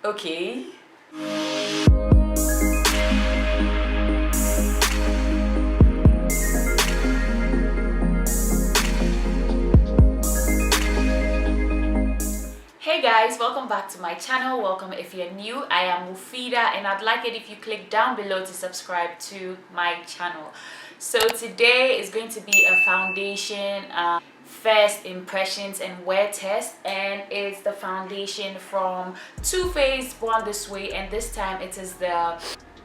Okay. Hey guys, welcome back to my channel. Welcome if you're new. I am Muphidaht and I'd like it if you click down below to subscribe to my channel. So today is going to be a foundation first impressions and wear test, and it's the foundation from Too Faced Born This Way, and this time it is the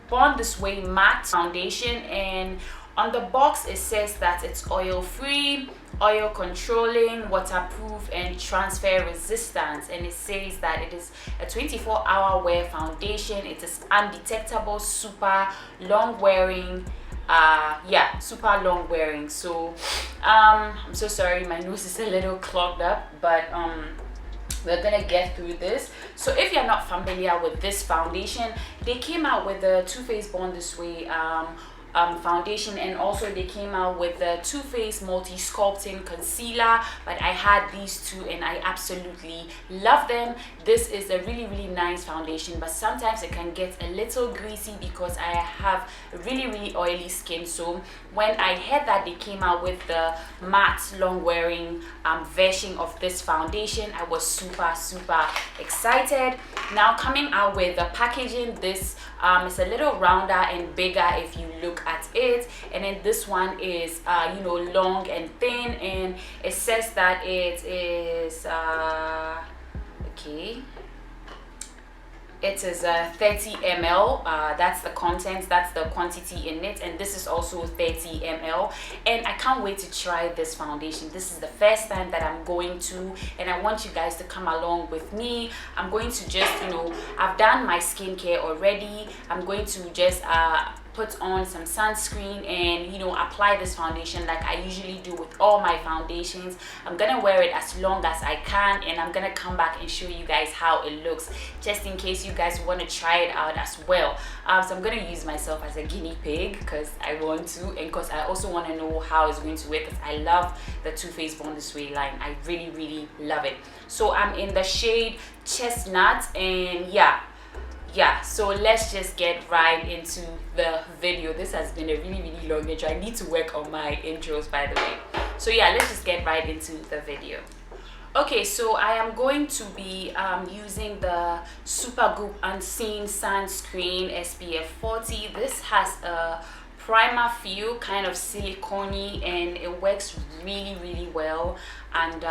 Born This Way matte foundation. And on the box it says that it's oil free, oil controlling, waterproof and transfer resistant, and it says that it is a 24-hour wear foundation. It is undetectable, super long wearing, super long wearing. So I'm so sorry, my nose is a little clogged up, but we're gonna get through this. So if you're not familiar with this foundation, they came out with the Too Faced Born This Way foundation, and also they came out with the Too Faced Multi Sculpting concealer, but I had these two and I absolutely love them. This is a really nice foundation, but sometimes it can get a little greasy because I have really oily skin. So when I heard that they came out with the matte long wearing version of this foundation, I was super excited. Now coming out with the packaging, this is a little rounder and bigger if you look at it, and then this one is long and thin, and it says that it is it is 30 ml. That's the contents, that's the quantity in it, and this is also 30 ml. And I can't wait to try this foundation. This is the first time that I'm going to, and I want you guys to come along with me. I'm going to just, I've done my skincare already. I'm going to just put on some sunscreen and apply this foundation like I usually do with all my foundations. I'm gonna wear it as long as I can, and I'm gonna come back and show you guys how it looks, just in case you guys want to try it out as well. So I'm gonna use myself as a guinea pig because I want to, and because I also want to know how it's going to work, because I love the Too Faced Born This Way line. I really love it. So I'm in the shade Chestnut, and yeah, so let's just get right into the video. This has been a really long intro. I need to work on my intros, by the way. So yeah, let's just get right into the video. Okay, so I am going to be using the Supergoop Unseen Sunscreen SPF 40. This has a primer feel, kind of silicone-y, and it works really well. And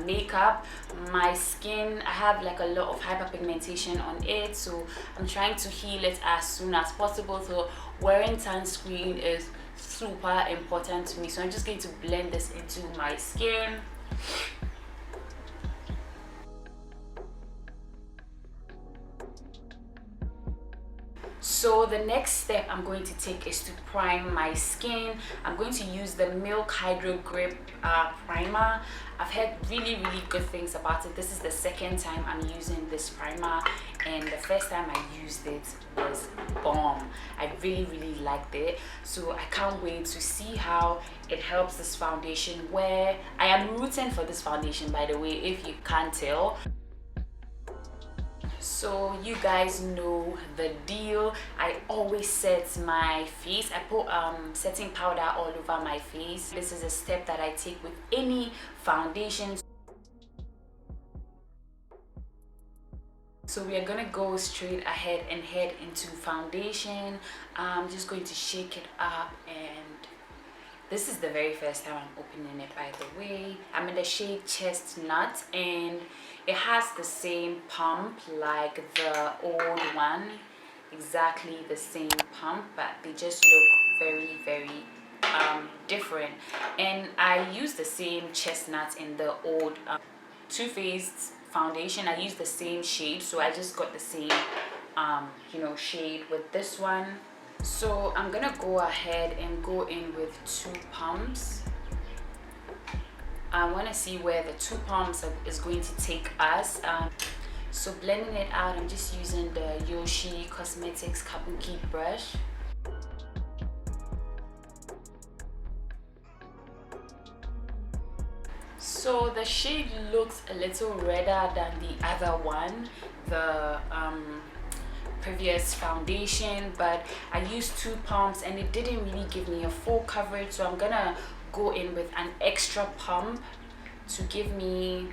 makeup, my skin, I have like a lot of hyperpigmentation on it, so I'm trying to heal it as soon as possible. So wearing sunscreen is super important to me. So I'm just going to blend this into my skin. So the next step I'm going to take is to prime my skin. I'm going to use the Milk Hydro Grip primer. I've heard really good things about it. This is the second time I'm using this primer, and the first time I used it was bomb. I really liked it, so I can't wait to see how it helps this foundation wear. I am rooting for this foundation, by the way, if you can't tell. So you guys know the deal. I always set my face. I put setting powder all over my face. This is a step that I take with any foundation. So we are gonna go straight ahead and head into foundation. I'm just going to shake it up, and this is the very first time I'm opening it, by the way. I'm in the shade Chestnut, and it has the same pump like the old one, exactly the same pump, but they just look very different. And I use the same Chestnut in the old Too Faced foundation. I use the same shade, so I just got the same shade with this one. So I'm gonna go ahead and go in with 2 pumps. I want to see where the 2 pumps is going to take us. So blending it out, I'm just using the Yoshi Cosmetics Kabuki brush. So the shade looks a little redder than the other one, the previous foundation, but I used 2 pumps and it didn't really give me a full coverage, so I'm gonna go in with an extra pump to give me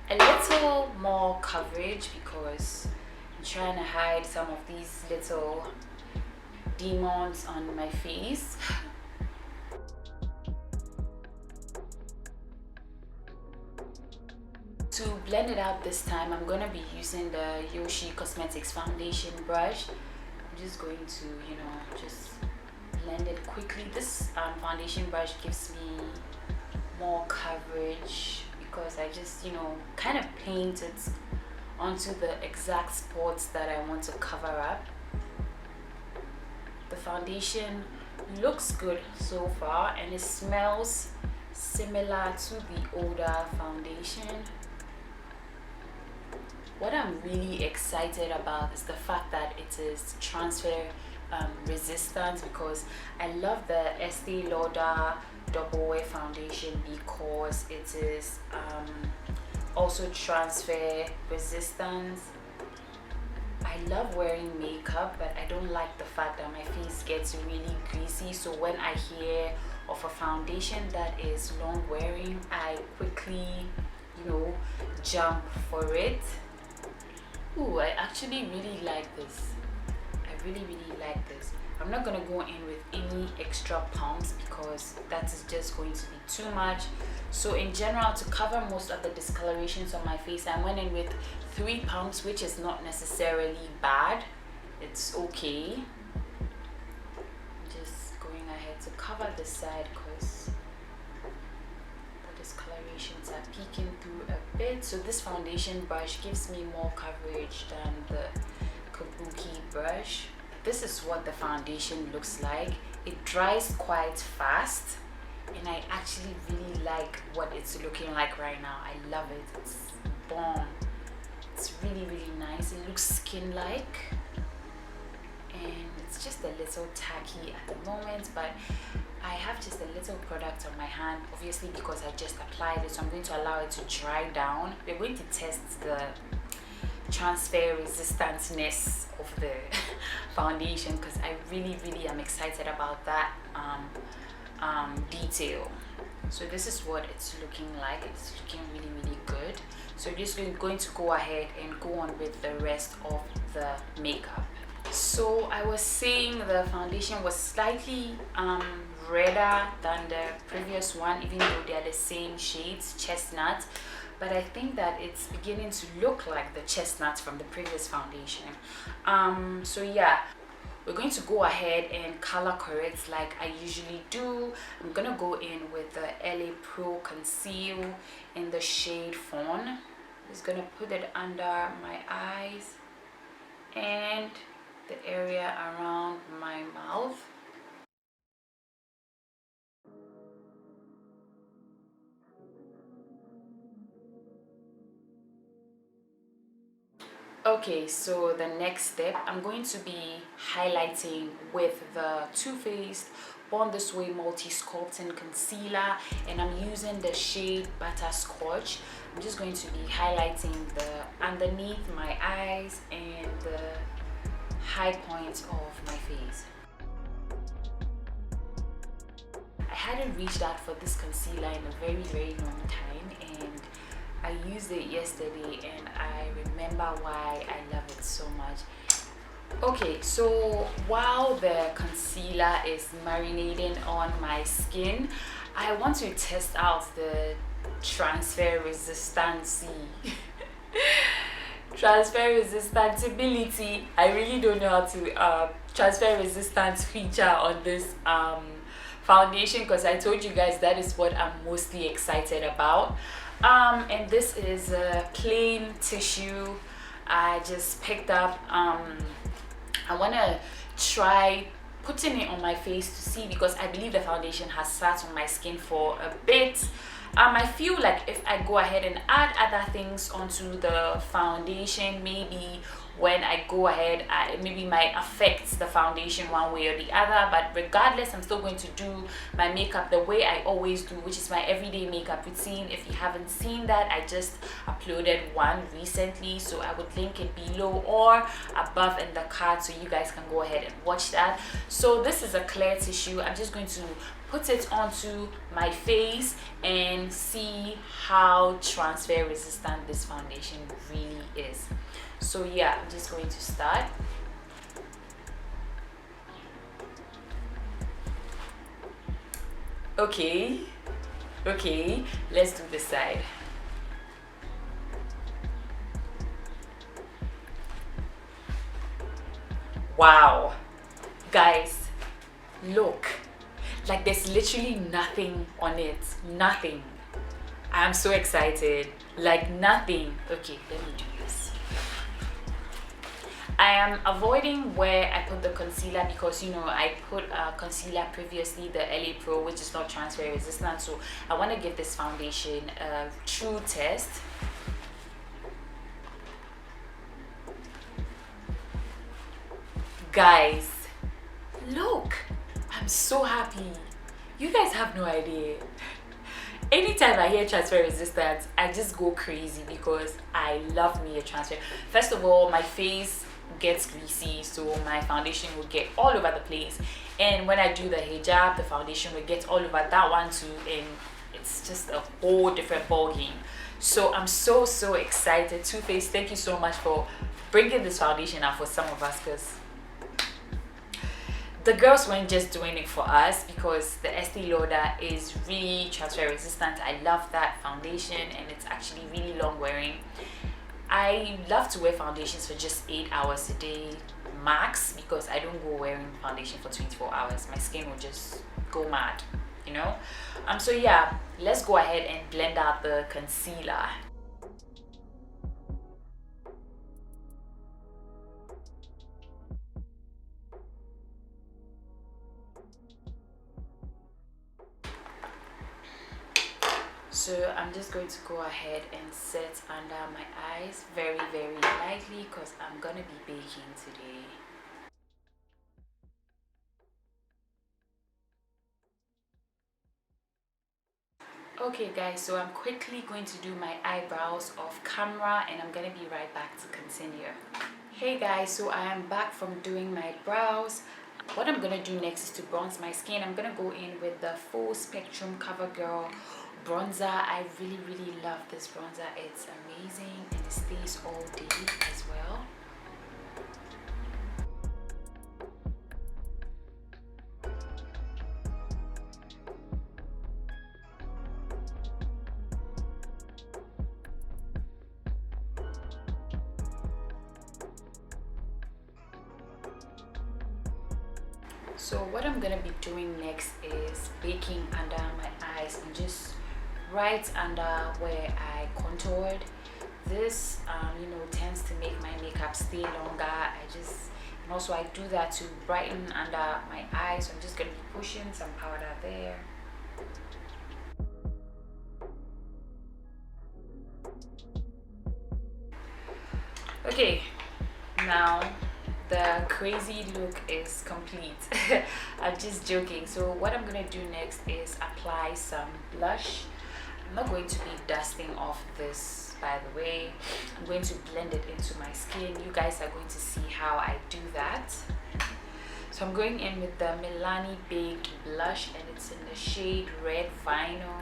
a little more coverage, because I'm trying to hide some of these little demons on my face. To blend it out this time, I'm gonna be using the Yoshi Cosmetics foundation brush. I'm just going to, you know, just blend it quickly. This foundation brush gives me more coverage because I just, you know, kind of paint it onto the exact spots that I want to cover up. The foundation looks good so far and it smells similar to the older foundation. What I'm really excited about is the fact that it is transfer resistant, because I love the Estee Lauder double wear foundation because it is also transfer resistant. I love wearing makeup, but I don't like the fact that my face gets really greasy, so when I hear of a foundation that is long wearing, I quickly, you know, jump for it. Ooh, I actually really like this. I really like this. I'm not gonna go in with any extra pumps because that is just going to be too much. So in general, to cover most of the discolorations on my face, I went in with 3 pumps, which is not necessarily bad. It's okay. Just going ahead to cover this side because the discolorations are peeking through a bit. So this foundation brush gives me more coverage than the Kabuki brush. This is what the foundation looks like. It dries quite fast and I actually really like what it's looking like right now. I love it. It's bomb. It's really nice. It looks skin-like and it's just a little tacky at the moment, but I have just a little product on my hand, obviously because I just applied it, so I'm going to allow it to dry down. We're going to test the transfer resistantness of the foundation because I really am excited about that detail. So this is what it's looking like. It's looking really good. So we're just going to go ahead and go on with the rest of the makeup. So I was saying the foundation was slightly redder than the previous one, even though they are the same shades, Chestnut, but I think that it's beginning to look like the Chestnut from the previous foundation. So yeah, we're going to go ahead and color correct like I usually do. I'm gonna go in with the LA Pro Conceal in the shade Fawn. Just gonna put it under my eyes and the area around my mouth. Okay, so the next step, I'm going to be highlighting with the Too Faced Born This Way Multi Sculpting Concealer, and I'm using the shade Butterscotch. I'm just going to be highlighting the underneath my eyes and the high points of my face. I hadn't reached out for this concealer in a very long time, and I used it yesterday and I remember why I love it so much. Okay, so while the concealer is marinating on my skin, I want to test out the transfer resistance. Transfer resistantability. I really don't know how to transfer resistance feature on this foundation, because I told you guys that is what I'm mostly excited about. And this is a plain tissue I just picked up. I want to try putting it on my face to see, because I believe the foundation has sat on my skin for a bit. I feel like if I go ahead and add other things onto the foundation, maybe when I go ahead, maybe might affect the foundation one way or the other. But regardless, I'm still going to do my makeup the way I always do, which is my everyday makeup routine. If you haven't seen that, I just uploaded one recently, so I would link it below or above in the card so you guys can go ahead and watch that. So this is a clear tissue. I'm just going to put it onto my face and see how transfer resistant this foundation really is. So yeah, I'm just going to start. Okay, let's do this side. Wow, guys, look, like there's literally nothing on it, nothing. I'm so excited, like nothing. Okay, let me do this. I am avoiding where I put the concealer because, you know, I put concealer previously, the LA Pro, which is not transfer resistant. So I want to give this foundation a true test. Guys, look, I'm so happy. You guys have no idea. Anytime I hear transfer resistance, I just go crazy because I love me a transfer. First of all, my face gets greasy, so my foundation will get all over the place, and when I do the hijab, the foundation will get all over that one too, and it's just a whole different ball game. So I'm so excited. Too Faced, thank you so much for bringing this foundation out for some of us, because the girls weren't just doing it for us, because the Estee Lauder is really transfer resistant. I love that foundation, and it's actually really long wearing. I love to wear foundations for just 8 hours a day max, because I don't go wearing foundation for 24 hours. My skin will just go mad, you know. So yeah, let's go ahead and blend out the concealer. So I'm just going to go ahead and set under my eyes very lightly, because I'm gonna be baking today. Okay guys, so I'm quickly going to do my eyebrows off camera, and I'm gonna be right back to continue. Hey guys, so I am back from doing my brows. What I'm gonna do next is to bronze my skin. I'm gonna go in with the Full Spectrum CoverGirl bronzer. I really love this bronzer. It's amazing, and it stays all day as well. So what I'm gonna be doing next is baking under my eyes, and just right under where I contoured. This you know, tends to make my makeup stay longer. And also I do that to brighten under my eyes, so I'm just gonna be pushing some powder there. Okay, now the crazy look is complete. I'm just joking. So what I'm gonna do next is apply some blush. I'm not going to be dusting off this, by the way. I'm going to blend it into my skin. You guys are going to see how I do that. So I'm going in with the Milani Baked Blush, and it's in the shade Red Vino.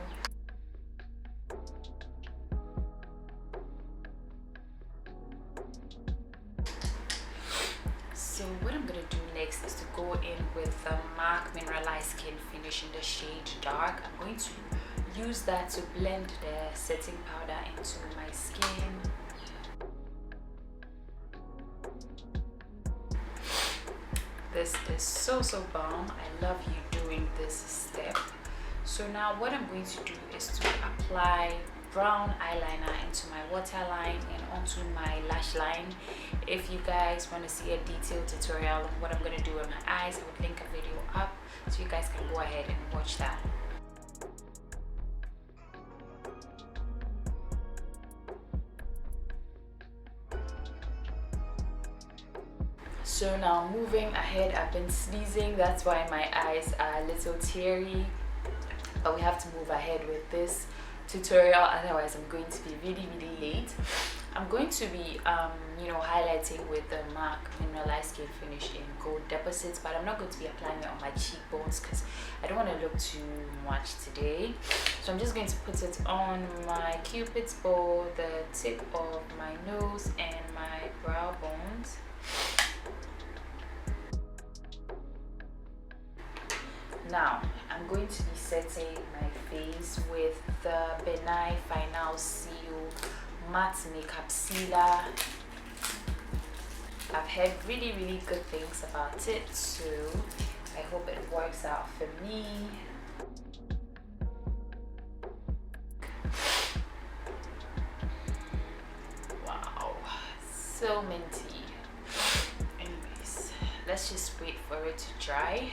So what I'm going to do next is to go in with the MAC Mineralized Skin Finish in the shade Dark. I'm going to use that to blend the setting powder into my skin. This is so bomb. I love you doing this step. So now what I'm going to do is to apply brown eyeliner into my waterline and onto my lash line. If you guys want to see a detailed tutorial on what I'm going to do with my eyes, I would link a video up so you guys can go ahead and watch that. So now moving ahead, I've been sneezing, that's why my eyes are a little teary, but we have to move ahead with this tutorial, otherwise I'm going to be really late. I'm going to be highlighting with the MAC Mineralized Skin Finish in Gold Deposits, but I'm not going to be applying it on my cheekbones because I don't want to look too much today. So I'm just going to put it on my cupid's bow, the tip of my nose and my brow bones. Now I'm going to be setting my face with the Benign Final Seal Matte Makeup Sealer. I've heard really good things about it, so I hope it works out for me. Wow, so minty. Anyways, let's just wait for it to dry.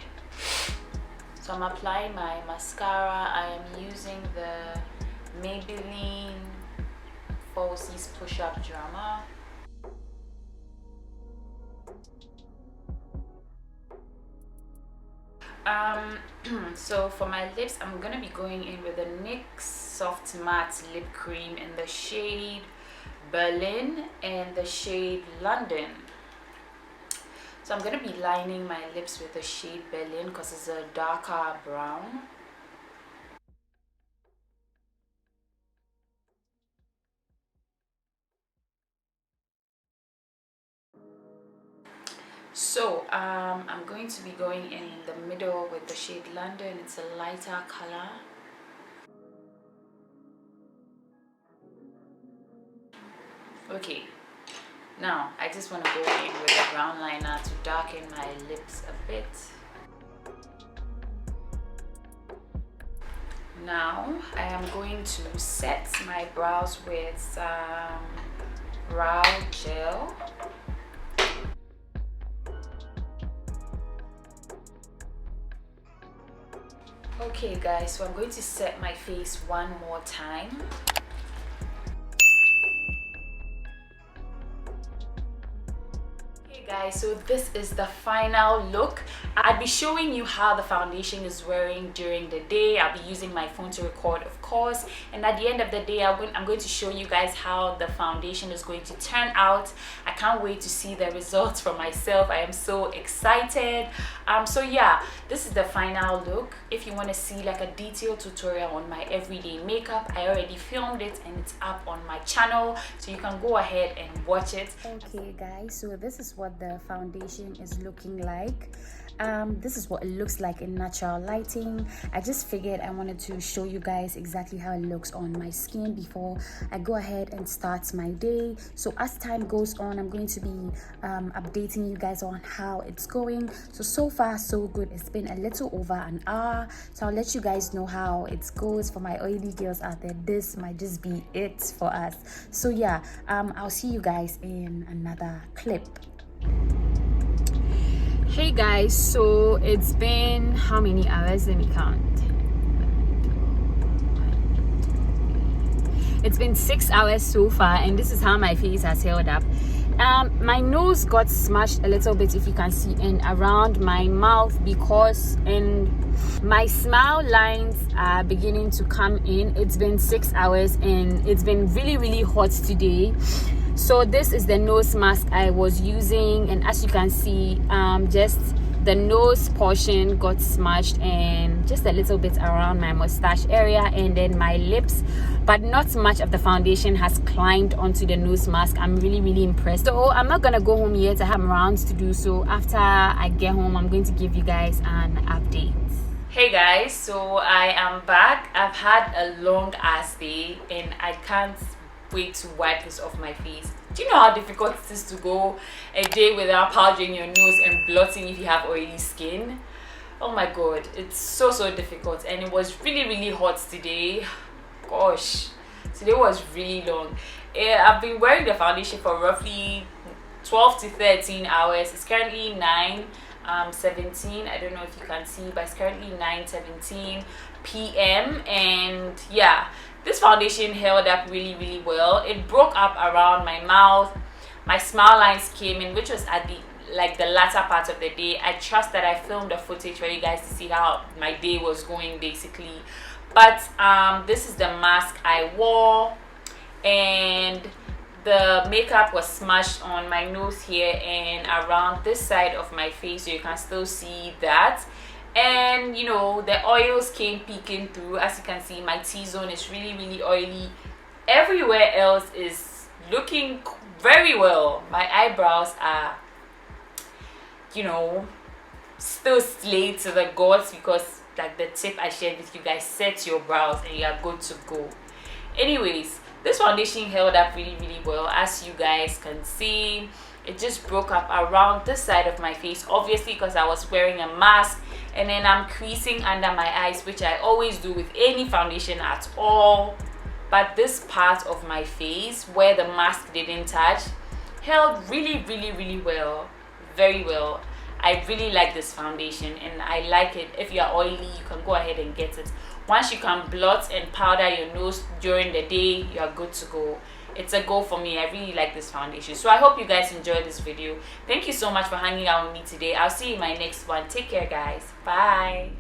So I'm applying my mascara. I am using the Maybelline Falsies Push Up Drama. So for my lips, I'm gonna be going in with the NYX Soft Matte Lip Cream in the shade Berlin and the shade London. So I'm going to be lining my lips with the shade Berlin because it's a darker brown. So I'm going to be going in the middle with the shade London. It's a lighter color. Okay. Now, I just want to go in with a brown liner to darken my lips a bit. Now, I am going to set my brows with some brow gel. Okay guys, so I'm going to set my face one more time. Guys, so this is the final look. I'll be showing you how the foundation is wearing during the day. I'll be using my phone to record, of course, and at the end of the day I'm going to show you guys how the foundation is going to turn out. I can't wait to see the results for myself. I am so excited. So yeah, this is the final look. If you want to see like a detailed tutorial on my everyday makeup, I already filmed it and it's up on my channel, so you can go ahead and watch it. Okay guys, so this is what the foundation is looking like. This is what it looks like in natural lighting. I just figured I wanted to show you guys exactly how it looks on my skin before I go ahead and start my day. So as time goes on, I'm going to be updating you guys on how it's going. So far so good. It's been a little over an hour, so I'll let you guys know how it goes. For my oily girls out there, this might just be it for us. So yeah, I'll see you guys in another clip. Hey guys, so it's been how many hours? Let me count. It's been 6 hours so far, and this is how my face has held up. My nose got smashed a little bit, if you can see, and around my mouth, because my smile lines are beginning to come in. It's been 6 hours and it's been really hot today. So this is the nose mask I was using, and as you can see, just the nose portion got smashed and just a little bit around my mustache area and then my lips, but not much of the foundation has climbed onto the nose mask. I'm really impressed. So I'm not gonna go home yet. I have rounds to do, so after I get home I'm going to give you guys an update. Hey guys, so I am back. I've had a long ass day and I can't wait to wipe this off my face. Do you know how difficult it is to go a day without powdering your nose and blotting if you have oily skin? Oh my god, it's so difficult. And it was really hot today. Gosh, today was really long. I've been wearing the foundation for roughly 12 to 13 hours. It's currently 9:17. I don't know if you can see, but it's currently 9:17 p.m. and yeah, this foundation held up really well. It broke up around my mouth. My smile lines came in, which was at the like the latter part of the day. I trust that I filmed the footage for you guys to see how my day was going basically. But this is the mask I wore, and the makeup was smashed on my nose here and around this side of my face, so you can still see that. And you know, the oils came peeking through. As you can see, my T-zone is really oily. Everywhere else is looking very well. My eyebrows are, you know, still slayed to the gods, because like the tip I shared with you guys, set your brows and you are good to go. Anyways, this foundation held up really well. As you guys can see, it just broke up around this side of my face, obviously because I was wearing a mask. And then I'm creasing under my eyes, which I always do with any foundation at all. But this part of my face where the mask didn't touch held really well, very well. I really like this foundation, and I like it. If you're oily, you can go ahead and get it. Once you can blot and powder your nose during the day, you're good to go. It's a go for me. I really like this foundation. So I hope you guys enjoyed this video. Thank you so much for hanging out with me today. I'll see you in my next one. Take care, guys. Bye.